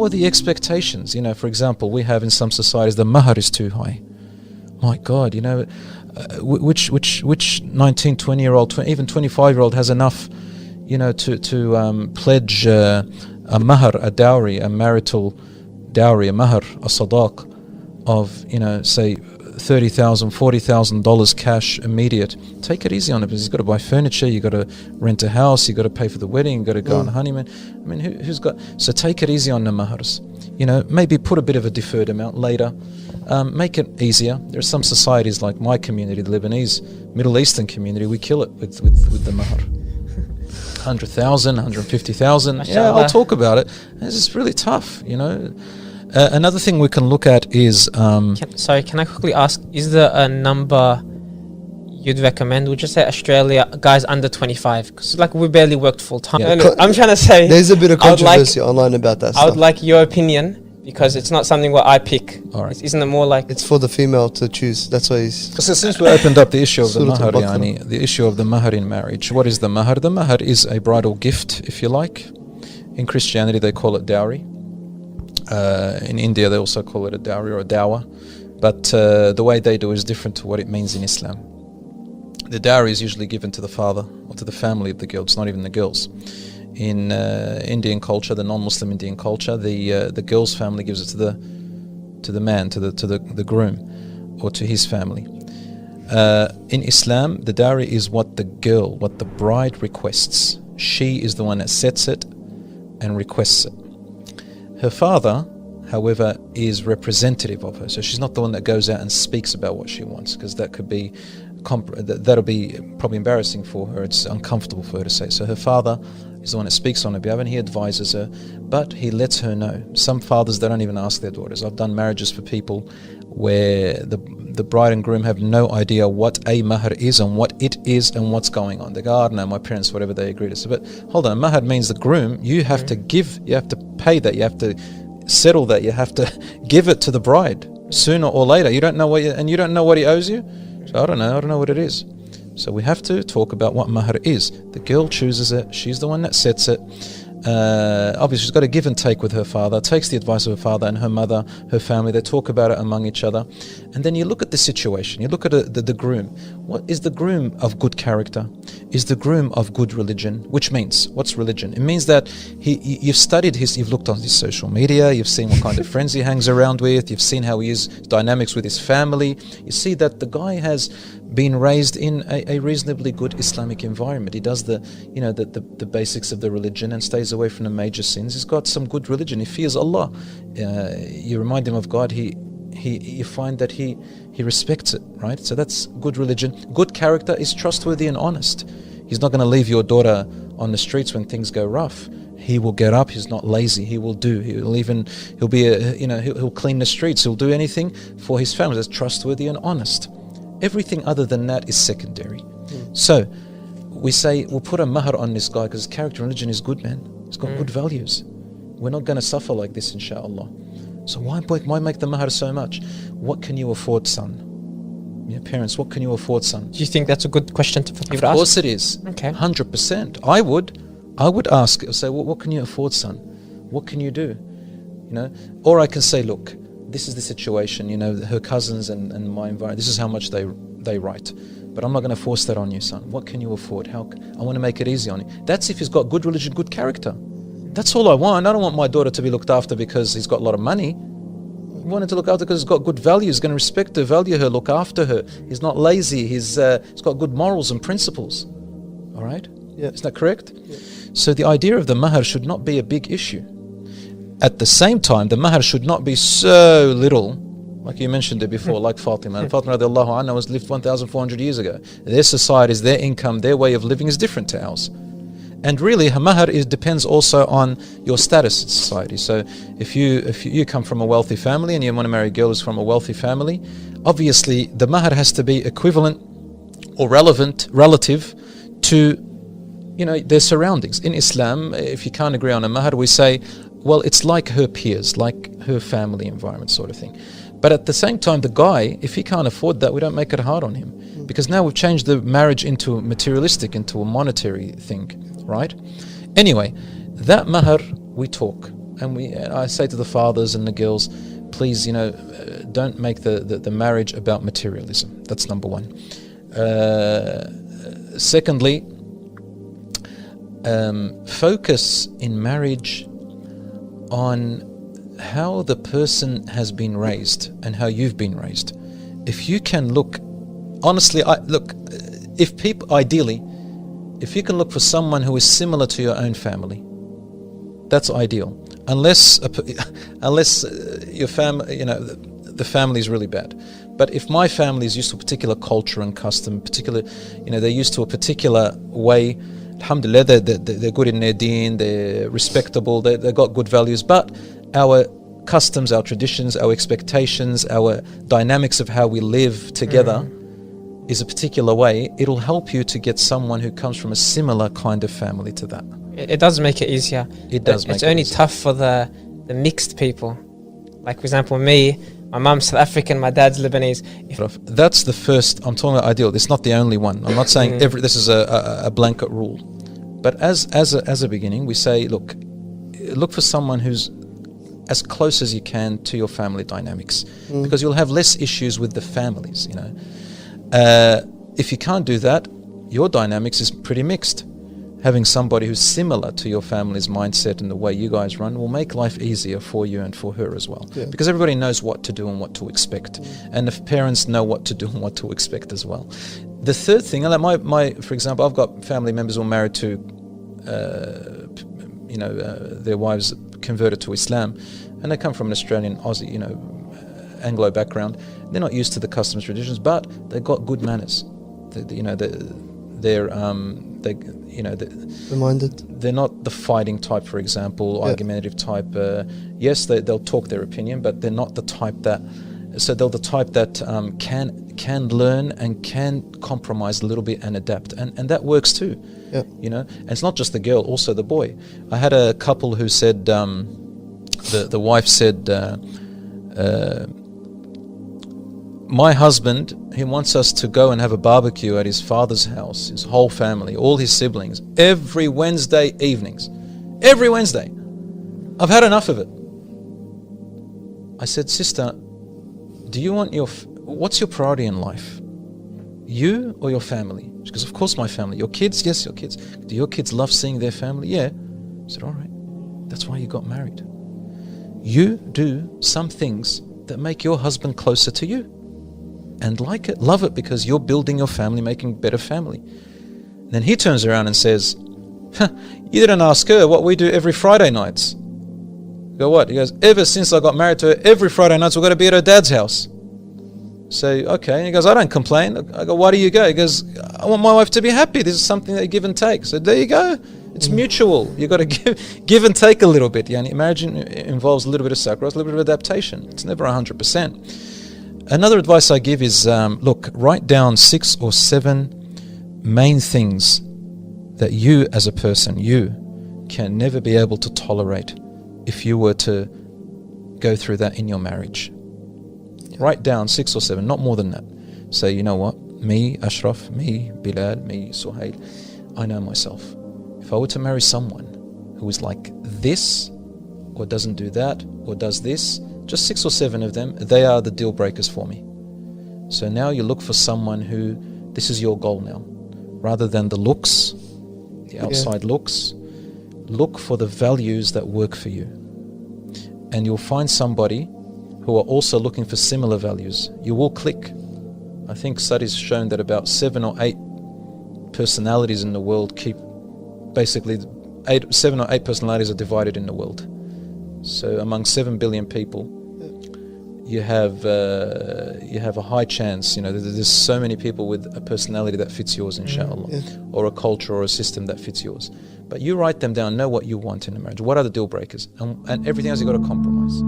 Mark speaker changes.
Speaker 1: lower the expectations. For example, we have in some societies the mahar is too high. My God, which 19, 20-year-old, even 25-year-old has enough, to pledge a mahar, a dowry, a marital dowry, a mahar, a sadaq of, say $30,000, $40,000 cash immediate. Take it easy on it, because he's got to buy furniture, you got to rent a house, you got to pay for the wedding, you got to go on a honeymoon. Who's got? So take it easy on the mahars. Maybe put a bit of a deferred amount later. Make it easier. There are some societies like my community, the Lebanese Middle Eastern community, we kill it with the mahar. 100,000, 150,000. Yeah, I'll talk about it. It's just really tough, Another thing we can look at is...
Speaker 2: can I quickly ask, is there a number you'd recommend? Would you say Australia, guys under 25? Because we barely worked full time. Yeah. I'm trying to say...
Speaker 3: There's a bit of controversy online about that
Speaker 2: I would like your opinion, because it's not something where I pick.
Speaker 1: All right.
Speaker 2: Isn't it more like...
Speaker 3: It's for the female to choose. That's why he's...
Speaker 1: So since we opened up the issue of the mahar, the issue of the mahar in marriage, what is the mahar? The mahar is a bridal gift, if you like. In Christianity, they call it dowry. In India, they also call it a dowry or a dawah. But the way they do is different to what it means in Islam. The dowry is usually given to the father or to the family of the girl. It's not even the girls. In Indian culture, the non-Muslim Indian culture, the girl's family gives it to the man, to the groom, or to his family. In Islam, the dowry is what the bride requests. She is the one that sets it and requests it. Her father, however, is representative of her, so she's not the one that goes out and speaks about what she wants, because that could be that'll be probably embarrassing for her. It's uncomfortable for her to say. So her father is the one that speaks on her behalf, and he advises her, but he lets her know. Some fathers, they don't even ask their daughters. I've done marriages for people where the bride and groom have no idea what a mahar is and what it is and what's going on. They go, I don't know, my parents, whatever they agree to. So, but hold on, mahar means the groom, you have to give, you have to pay that, you have to settle that, you have to give it to the bride sooner or later. You don't know you don't know what he owes you. So I don't know what it is. So we have to talk about what mahar is. The girl chooses it, she's the one that sets it. Obviously she's got a give and take with her father, takes the advice of her father and her mother, her family. They talk about it among each other, and then you look at the situation, you look at the groom. What is the groom of good character? Is the groom of good religion? Which means, what's religion? It means that you've studied you've looked on his social media, you've seen what kind of friends he hangs around with, you've seen how he is dynamics with his family. You see that the guy has been raised in a reasonably good Islamic environment. He does the basics of the religion and stays away from the major sins. He's got some good religion. He fears Allah. You remind him of God. You find that he respects it, right? So that's good religion. Good character is trustworthy and honest. He's not going to leave your daughter on the streets when things go rough. He will get up. He's not lazy. He will do. He'll clean the streets. He'll do anything for his family. That's trustworthy and honest. Everything other than that is secondary. So we say we'll put a mahar on this guy because his character and religion is good, man. He's got good values. We're not going to suffer like this, inshallah. So why make the mahar so much? What can you afford, son? Yeah, parents, what can you afford, son?
Speaker 2: Do you think that's a good question for people to ask?
Speaker 1: Of course it is. Okay. 100%. I would ask, say, well, what can you afford, son? What can you do? Or I can say, look, this is the situation, her cousins and my environment, this is how much they write. But I'm not going to force that on you, son. What can you afford? I want to make it easy on you. That's if he's got good religion, good character. That's all I want. I don't want my daughter to be looked after because he's got a lot of money. I want him to look after because he's got good values. He's going to respect her, value her, look after her. He's not lazy. He's got good morals and principles. All right?
Speaker 3: Yeah.
Speaker 1: Is that correct?
Speaker 3: Yeah.
Speaker 1: So the idea of the mahar should not be a big issue. At the same time, the mahar should not be so little, like you mentioned it before, like Fatima. And Fatima radiallahu anha was lived 1,400 years ago. Their societies, their income, their way of living is different to ours. And really, mahar depends also on your status in society. So if you come from a wealthy family and you want to marry a girl who's from a wealthy family, obviously the mahar has to be equivalent or relative to their surroundings. In Islam, if you can't agree on a mahar, we say, well, it's like her peers, like her family environment sort of thing. But at the same time, the guy, if he can't afford that, we don't make it hard on him. Because now we've changed the marriage into a materialistic, into a monetary thing, right? Anyway, that mahar, we talk. And I say to the fathers and the girls, please, don't make the marriage about materialism. That's number one. Secondly, focus in marriage on how the person has been raised and how you've been raised. If you can look, honestly, ideally, if you can look for someone who is similar to your own family, that's ideal. Unless your family, the family is really bad. But if my family is used to a particular culture and custom, they're used to a particular way, alhamdulillah, they're good in their deen, they're respectable, they've got good values, but our customs, our traditions, our expectations, our dynamics of how we live together is a particular way. It'll help you to get someone who comes from a similar kind of family to that.
Speaker 2: It does make it easier.
Speaker 1: It does make it easier.
Speaker 2: It's only tough for the mixed people. Like, for example, me, my mum's South African, my dad's Lebanese.
Speaker 1: That's the first, I'm talking about ideal. It's not the only one. I'm not saying this is a blanket rule. But as a beginning, we say, look for someone who's as close as you can to your family dynamics, because you'll have less issues with the families, If you can't do that, your dynamics is pretty mixed. Having somebody who's similar to your family's mindset and the way you guys run will make life easier for you and for her as well. Yeah. Because everybody knows what to do and what to expect. And the parents know what to do and what to expect as well. The third thing, like for example, I've got family members who are married to, their wives converted to Islam, and they come from an Australian, Aussie, Anglo background. They're not used to the customs, traditions, but they've got good manners. They're not the fighting type, for example, argumentative type. Yes, they'll talk their opinion, but they're not the type that. So they're the type that can learn and can compromise a little bit and adapt, and that works too. Yeah. And it's not just the girl, also the boy. I had a couple who said, the wife said, my husband, he wants us to go and have a barbecue at his father's house, his whole family, all his siblings, every Wednesday evenings. Every Wednesday. I've had enough of it. I said, sister, what's your priority in life? You or your family? She goes, of course my family. Your kids? Yes, your kids. Do your kids love seeing their family? Yeah. I said, all right. That's why you got married. You do some things that make your husband closer to you. And like it, love it, because you're building your family, making a better family. And then he turns around and says, you didn't ask her what we do every Friday nights. I go, what? He goes, ever since I got married to her, every Friday nights we've got to be at her dad's house. So, okay. And he goes, I don't complain. I go, why do you go? He goes, I want my wife to be happy. This is something that you give and take. So there you go. It's mutual. You've got to give and take a little bit. Yani, marriage involves a little bit of sacrifice, a little bit of adaptation. It's never 100%. Another advice I give is, write down 6 or 7 main things that you as a person, you can never be able to tolerate if you were to go through that in your marriage. Yeah. Write down 6 or 7, not more than that. Say, you know what, me, Ashraf, me, Bilal, me, Suhail, I know myself. If I were to marry someone who is like this, or doesn't do that, or does this, just 6 or 7 of them, they are the deal breakers for me. So now you look for someone who, this is your goal now. Rather than the looks, the outside looks, look for the values that work for you. And you'll find somebody who are also looking for similar values. You will click. I think studies shown that about 7 or 8 personalities in the world basically 7 or 8 personalities are divided in the world. So among 7 billion people, you have a high chance. There's so many people with a personality that fits yours, inshallah, or a culture or a system that fits yours. But you write them down. Know what you want in a marriage. What are the deal breakers, and everything else you got to compromise.